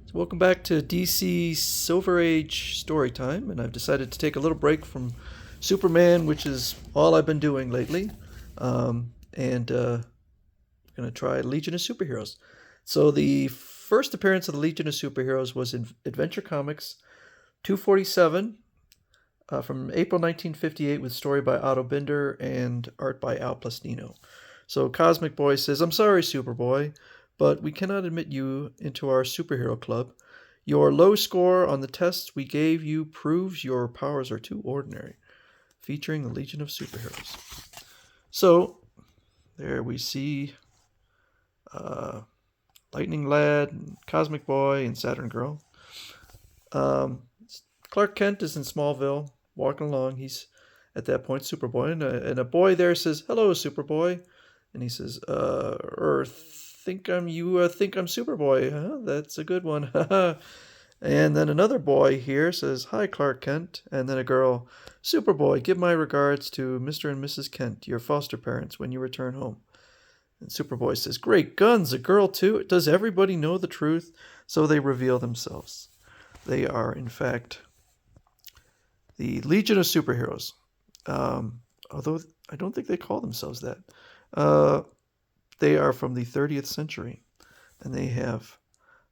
So welcome back to DC Silver Age story time, and I've decided to take a little break from Superman, which is all I've been doing lately, and I'm going to try Legion of Superheroes. So the first appearance of the Legion of Superheroes was in Adventure Comics 247 from April 1958 with story by Otto Binder and art by Al Plastino. So Cosmic Boy says, "I'm sorry, Superboy, but we cannot admit you into our superhero club. Your low score on the tests we gave you proves your powers are too ordinary." Featuring the Legion of Superheroes. So, there we see Lightning Lad, and Cosmic Boy, and Saturn Girl. Clark Kent is in Smallville, walking along. He's, at that point, Superboy, and a boy there says, "Hello, Superboy." And he says, think I'm Superboy, huh? That's a good one." And then another boy here says, "Hi, Clark Kent." And then a girl, "Superboy, give my regards to Mr. and Mrs. Kent, your foster parents, when you return home." And Superboy says, "Great guns, a girl too. Does everybody know the truth?" So they reveal themselves. They are, in fact, the Legion of Superheroes. Although I don't think they call themselves that. They are from the 30th century, and they have,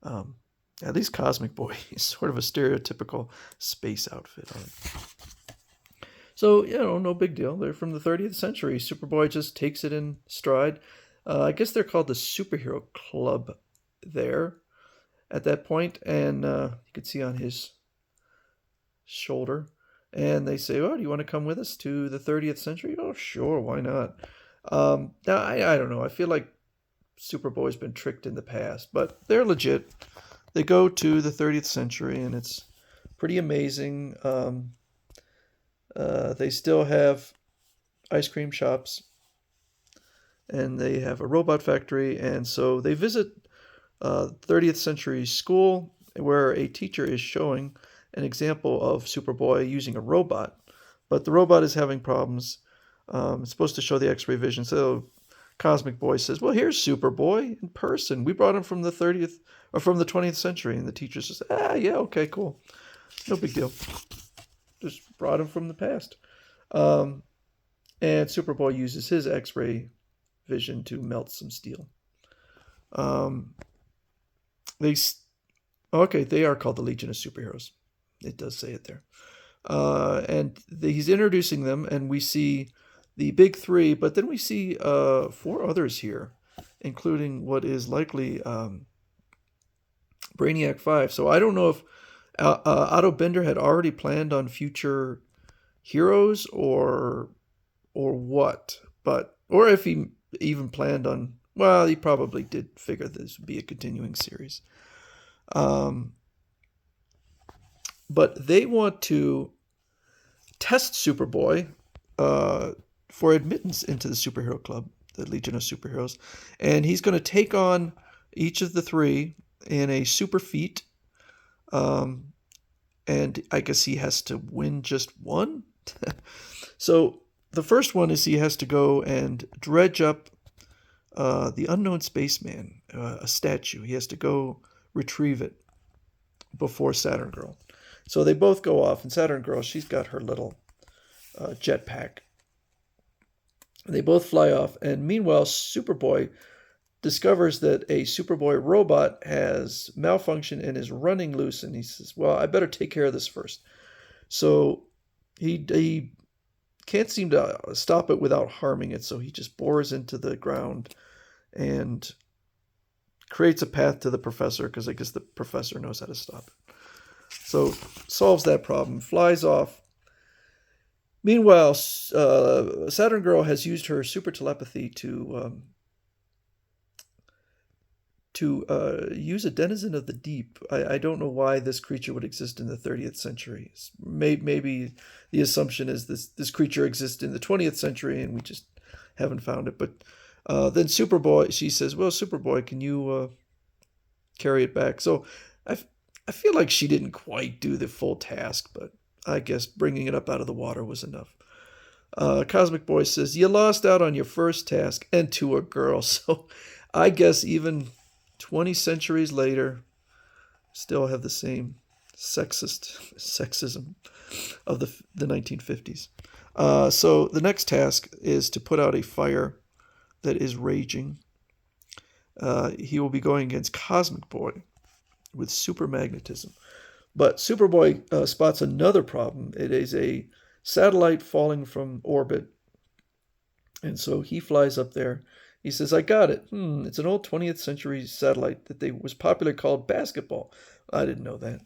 at least Cosmic Boy, is sort of a stereotypical space outfit on. So, no big deal. They're from the 30th century. Superboy just takes it in stride. I guess they're called the Superhero Club there at that point, and you could see on his shoulder. And they say, "Oh, do you want to come with us to the 30th century?" "Oh, sure, why not?" Now, I don't know. I feel like Superboy's been tricked in the past, but they're legit. They go to the 30th century, and it's pretty amazing. They still have ice cream shops, and they have a robot factory, and so they visit 30th century school where a teacher is showing an example of Superboy using a robot, but the robot is having problems. It's supposed to show the X-ray vision, so Cosmic Boy says, "Well, here's Superboy in person. We brought him from the 30th or from the 20th century." And the teacher says, "Yeah, okay, cool. No big deal. Just brought him from the past." And Superboy uses his X-ray vision to melt some steel. They are called the Legion of Superheroes. It does say it there. He's introducing them, and we see the big three, but then we see 4 others here, including what is likely Brainiac 5. So I don't know if Otto Bender had already planned on future heroes or what, or if he even planned on. Well, he probably did figure this would be a continuing series. But they want to test Superboy for admittance into the superhero club, the Legion of Superheroes. And he's going to take on each of the 3 in a super feat. And I guess he has to win just one. So the first one is he has to go and dredge up the unknown spaceman, a statue. He has to go retrieve it before Saturn Girl. So they both go off, and Saturn Girl, she's got her little jetpack. They both fly off, and meanwhile, Superboy discovers that a Superboy robot has malfunctioned and is running loose, and he says, "Well, I better take care of this first." So he can't seem to stop it without harming it, so he just bores into the ground and creates a path to the professor, because I guess the professor knows how to stop it. So solves that problem, flies off. Meanwhile, Saturn Girl has used her super telepathy to use a denizen of the deep. I don't know why this creature would exist in the 30th century. Maybe the assumption is this creature exists in the 20th century and we just haven't found it. But then Superboy, she says, "Well, Superboy, can you carry it back?" So I feel like she didn't quite do the full task, but I guess bringing it up out of the water was enough. Cosmic Boy says, "You lost out on your first task, and to a girl." So I guess even 20 centuries later, still have the same sexism of the 1950s. So the next task is to put out a fire that is raging. He will be going against Cosmic Boy with super magnetism. But Superboy spots another problem. It is a satellite falling from orbit. And so he flies up there. He says, I got it. It's an old 20th century satellite that was popularly called basketball. I didn't know that.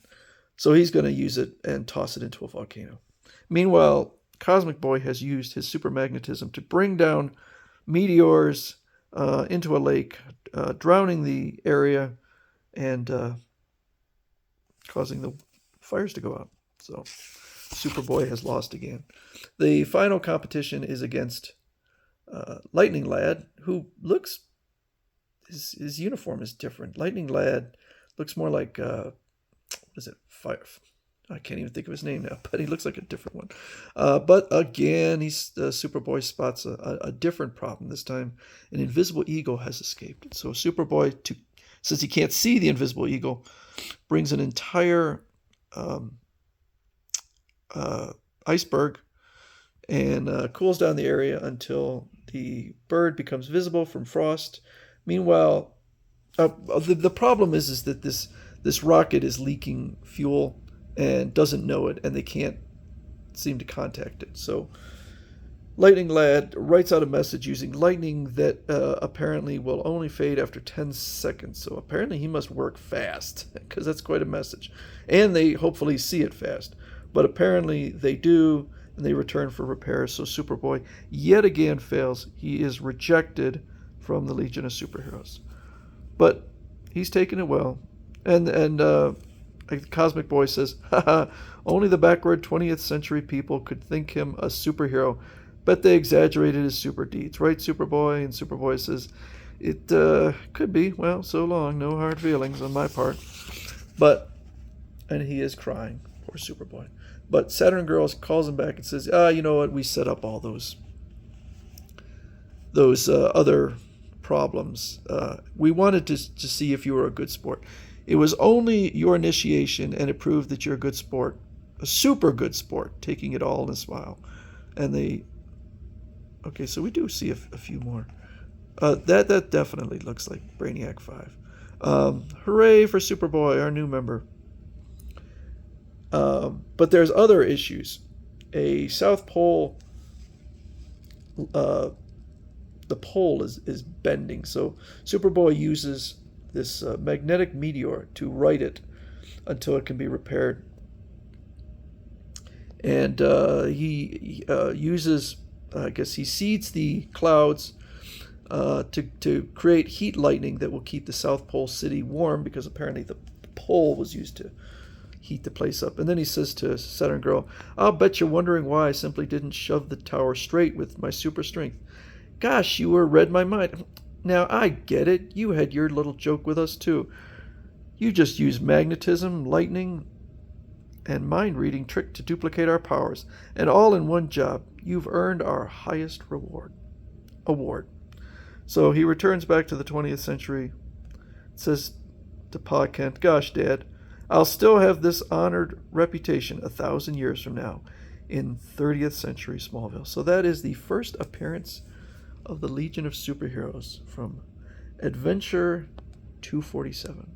So he's going to use it and toss it into a volcano. Meanwhile, Cosmic Boy has used his super magnetism to bring down meteors into a lake, drowning the area and causing the fires to go out. So Superboy has lost again. The final competition is against Lightning Lad, who looks, his uniform is different. Lightning Lad looks more like, what is it, Fire? I can't even think of his name now, but he looks like a different one. But again, Superboy spots a different problem. This time, an invisible eagle has escaped. So Superboy, since he can't see the invisible eagle, brings an entire iceberg and cools down the area until the bird becomes visible from frost. Meanwhile, the problem is that this rocket is leaking fuel and doesn't know it, and they can't seem to contact it. So Lightning Lad writes out a message using lightning that apparently will only fade after 10 seconds. So apparently he must work fast, because that's quite a message. And they hopefully see it fast. But apparently they do, and they return for repairs. So Superboy yet again fails. He is rejected from the Legion of Superheroes. But he's taken it well. And Cosmic Boy says, haha, only the backward 20th century people could think him a superhero. Bet they exaggerated his super deeds, right, Superboy? And Superboy says, it could be. Well, so long. No hard feelings on my part. And he is crying, poor Superboy. But Saturn Girl calls him back and says, you know what? We set up all those other problems. We wanted to see if you were a good sport. It was only your initiation, and it proved that you're a good sport, a super good sport, taking it all in a smile. And okay, so we do see a few more. That definitely looks like Brainiac 5. Hooray for Superboy, our new member. But there's other issues. A South Pole, the pole is bending. So Superboy uses this magnetic meteor to right it until it can be repaired. And he uses, I guess he seeds the clouds to create heat lightning that will keep the South Pole City warm, because apparently the pole was used to heat the place up. And then he says to Saturn Girl, I'll bet you're wondering why I simply didn't shove the tower straight with my super strength. Gosh, you read my mind. Now, I get it. You had your little joke with us, too. You just used magnetism, lightning, and mind-reading trick to duplicate our powers, and all in one job. You've earned our highest award. So he returns back to the 20th century, says to Pa Kent, gosh, Dad, I'll still have this honored reputation 1,000 years from now in 30th century Smallville. So that is the first appearance of the Legion of Superheroes from Adventure 247.